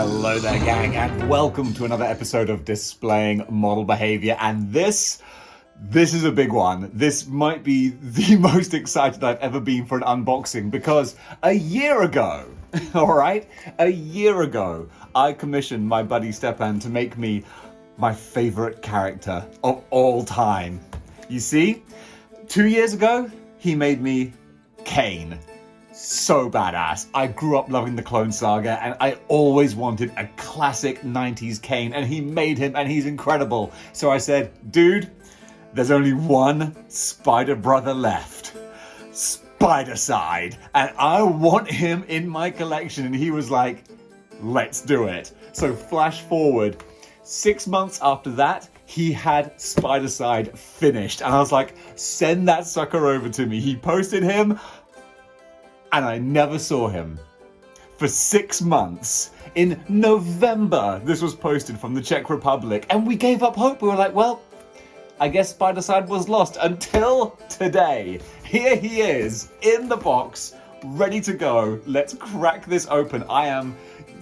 Hello there, gang, and welcome to another episode of Displaying Model Behaviour. And this is a big one. This might be the most excited I've ever been for an unboxing because a year ago, I commissioned my buddy Stepan to make me my favourite character of all time. You see, 2 years ago, he made me Kane. So badass. I grew up loving the Clone Saga and I always wanted a classic 90s Kane, and he made him and he's incredible. So I said, dude, there's only one Spider brother left. Spidercide. And I want him in my collection. And he was like, let's do it. So flash forward, 6 months after that, he had Spidercide finished. And I was like, send that sucker over to me. He posted him. And I never saw him for 6 months. In November, this was posted from the Czech Republic, and we gave up hope. We were like, well, I guess Spidercide was lost until today. Here he is in the box, ready to go. Let's crack this open. I am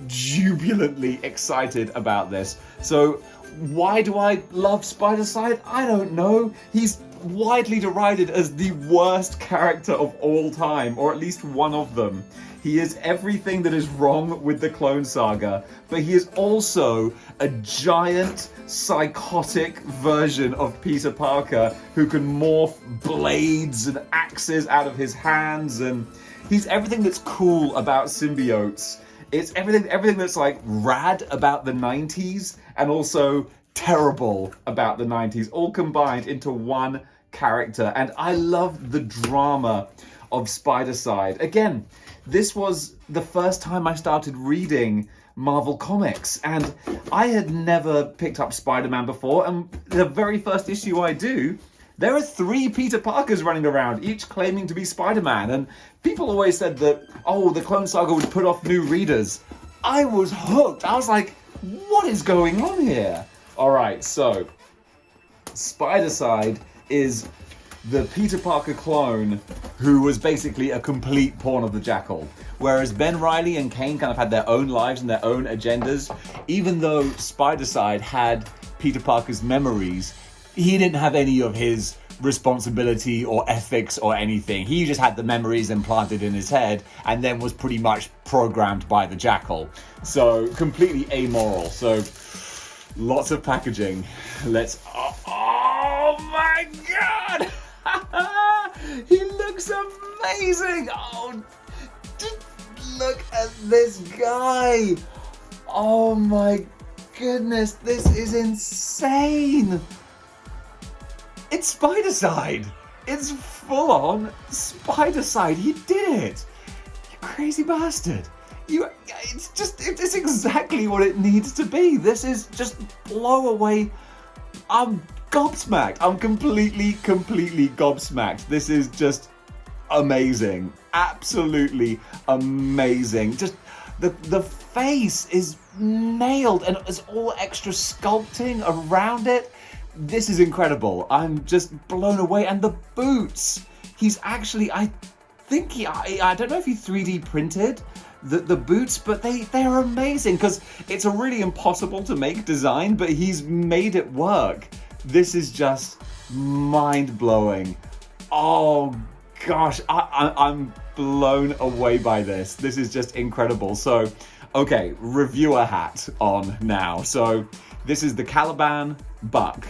jubilantly excited about this. So why do I love Spidercide? I don't know. He's widely derided as the worst character of all time, or at least one of them. He is everything that is wrong with the Clone Saga, but he is also a giant, psychotic version of Peter Parker who can morph blades and axes out of his hands, and he's everything that's cool about symbiotes. It's everything that's like rad about the 90s and also terrible about the 90s, all combined into one character. And I love the drama of Spidercide. Again, this was the first time I started reading Marvel Comics, and I had never picked up Spider-Man before, and the very first issue I do, there are 3 Peter Parkers running around, each claiming to be Spider-Man, and people always said that, oh, the Clone Saga would put off new readers. I was hooked. I was like, what is going on here? All right, so Spidercide is the Peter Parker clone who was basically a complete pawn of the Jackal. Whereas Ben Reilly and Kane kind of had their own lives and their own agendas, even though Spidercide had Peter Parker's memories, he didn't have any of his responsibility or ethics or anything. He just had the memories implanted in his head and then was pretty much programmed by the Jackal. So completely amoral. So lots of packaging. Let's... Oh my god! He looks amazing! Oh, just look at this guy! Oh my goodness, this is insane! It's Spidercide! It's full-on Spidercide! He did it! You crazy bastard! It's exactly what it needs to be. This is just blow away. I'm gobsmacked. I'm completely gobsmacked. This is just amazing. Absolutely amazing. Just the face is nailed and it's all extra sculpting around it. This is incredible. I'm just blown away. And the boots. He's actually, I don't know if he 3D printed the boots, but they're amazing because it's a really impossible to make design, but he's made it work. This is just mind-blowing. Oh gosh, I'm blown away by this. This is just incredible. So, okay, reviewer hat on now. So this is the Caliban Buck,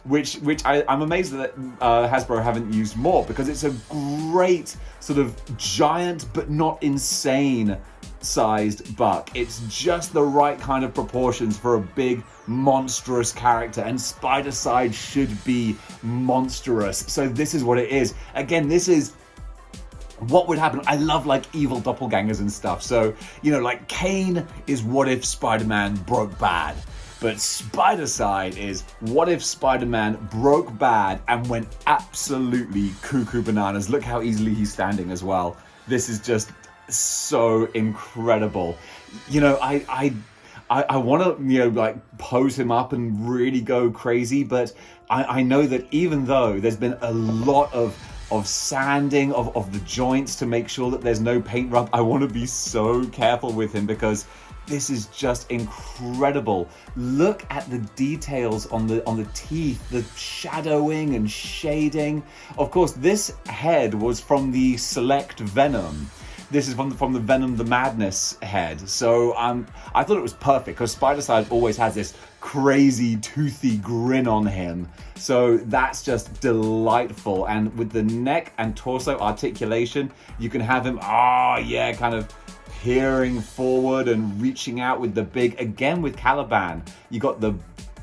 which I'm amazed that Hasbro haven't used more, because it's a great sort of giant but not insane sized buck. It's just the right kind of proportions for a big monstrous character, and Spidercide should be monstrous. So this is what it is. Again, this is what would happen. I love like evil doppelgangers and stuff. So, you know, like Kane is what if Spider-Man broke bad. But Spidercide is what if Spider-Man broke bad and went absolutely cuckoo bananas. Look how easily he's standing as well. This is just so incredible. You know, I want to, you know, like pose him up and really go crazy, but I know that even though there's been a lot of sanding of the joints to make sure that there's no paint rub, I want to be so careful with him because This is just incredible. Look at the details on the teeth, the shadowing and shading. Of course, this head was from the Select Venom. This is from the Venom the Madness head. So I thought it was perfect because Spidercide always has this crazy toothy grin on him. So that's just delightful. And with the neck and torso articulation, you can have him, kind of peering forward and reaching out with the big, again with Caliban, you got the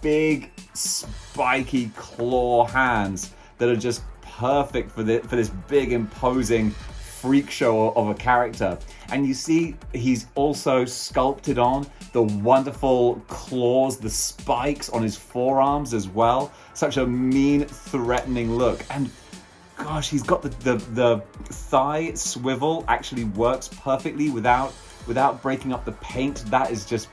big spiky claw hands that are just perfect for this big imposing freak show of a character. And you see he's also sculpted on the wonderful claws, the spikes on his forearms as well. Such a mean, threatening look. And gosh, he's got the thigh swivel actually works perfectly without breaking up the paint. That is just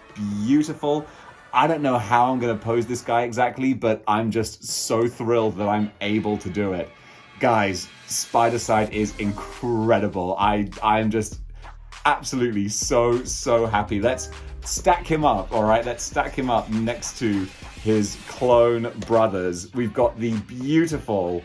beautiful. I don't know how I'm going to pose this guy exactly, but I'm just so thrilled that I'm able to do it. Guys, Spidercide is incredible. I'm just absolutely so happy. Let's stack him up, all right? Let's stack him up next to his clone brothers. We've got the beautiful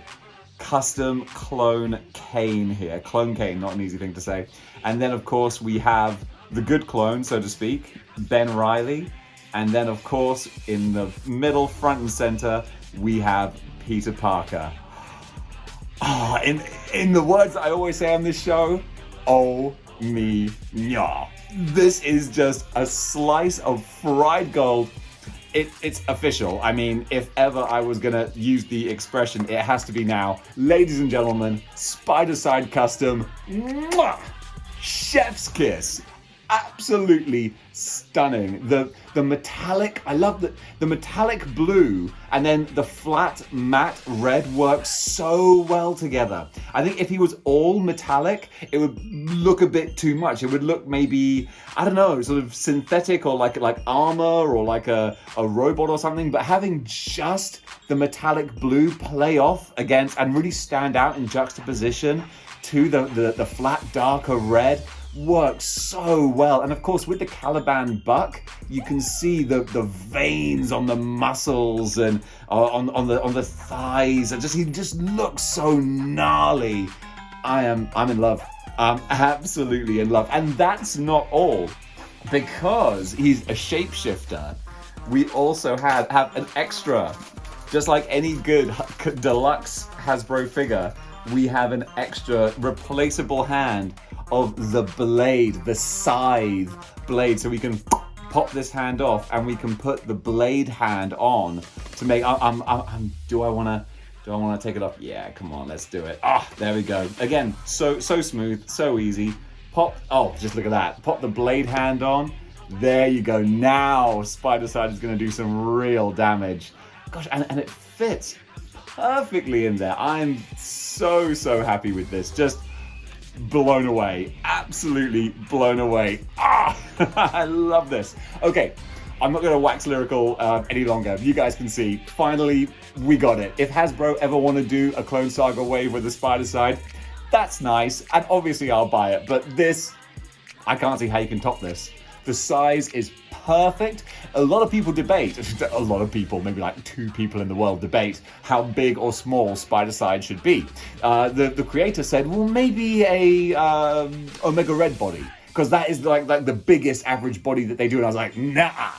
custom clone Kane here. Clone Kane, not an easy thing to say. And then, of course, we have the good clone, so to speak, Ben Reilly. And then, of course, in the middle, front and center, we have Peter Parker. In the words that I always say on this show, oh me nya. This is just a slice of fried gold. It's official. I mean, if ever I was gonna use the expression, it has to be now. Ladies and gentlemen, Spidercide Custom, mwah! Chef's kiss. Absolutely stunning. The metallic, I love the metallic blue and then the flat matte red works so well together. I think if he was all metallic, it would look a bit too much. It would look maybe, I don't know, sort of synthetic or like armor or like a robot or something, but having just the metallic blue play off against and really stand out in juxtaposition to the flat darker red works so well. And of course with the Caliban buck, you can see the veins on the muscles and on the thighs, and he just looks so gnarly. I'm in love. I'm absolutely in love. And that's not all. Because he's a shapeshifter, we also have an extra, just like any good deluxe Hasbro figure, we have an extra replaceable hand of the blade, the scythe blade, so we can pop this hand off and we can put the blade hand on to make. Do I want to take it off? Yeah, come on, let's do it. There we go. Again, so smooth, so easy. Pop. Just look at that. Pop the blade hand on. There you go. Now Spidercide is going to do some real damage. Gosh, and it fits perfectly in there. I'm so happy with this. Just blown away. Absolutely blown away. I love this. Okay, I'm not going to wax lyrical any longer. You guys can see, finally, we got it. If Hasbro ever want to do a Clone Saga wave with the Spidercide, that's nice, and obviously I'll buy it, but this, I can't see how you can top this. The size is perfect. A lot of people debate, maybe like 2 people in the world debate how big or small Spidercide should be. The creator said, well, maybe a Omega Red body, because that is like the biggest average body that they do. And I was like, nah.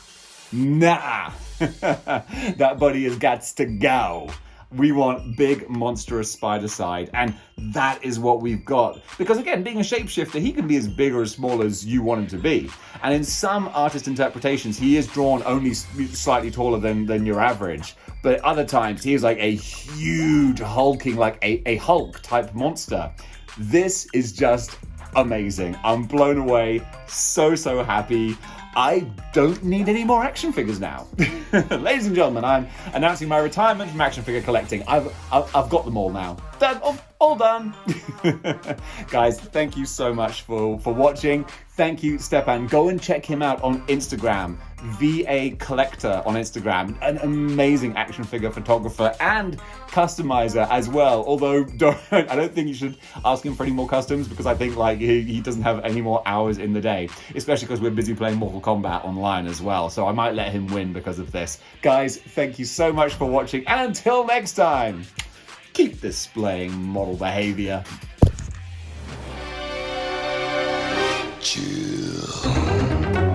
That body has got to go. We want big, monstrous Spidercide, and that is what we've got. Because again, being a shapeshifter, he can be as big or as small as you want him to be. And in some artist interpretations, he is drawn only slightly taller than your average. But other times, he is like a huge, hulking, like a Hulk type monster. This is just amazing. I'm blown away. So happy. I don't need any more action figures now. Ladies and gentlemen, I'm announcing my retirement from action figure collecting. I've got them all now. all done. Guys, thank you so much for watching. Thank you, Stepan. Go and check him out on Instagram. VA Collector on Instagram. An amazing action figure photographer and customizer as well. Although I don't think you should ask him for any more customs, because I think like he doesn't have any more hours in the day, especially because we're busy playing Mortal Kombat online as well. So I might let him win because of this. Guys, thank you so much for watching, and until next time, keep displaying model behavior. Chill.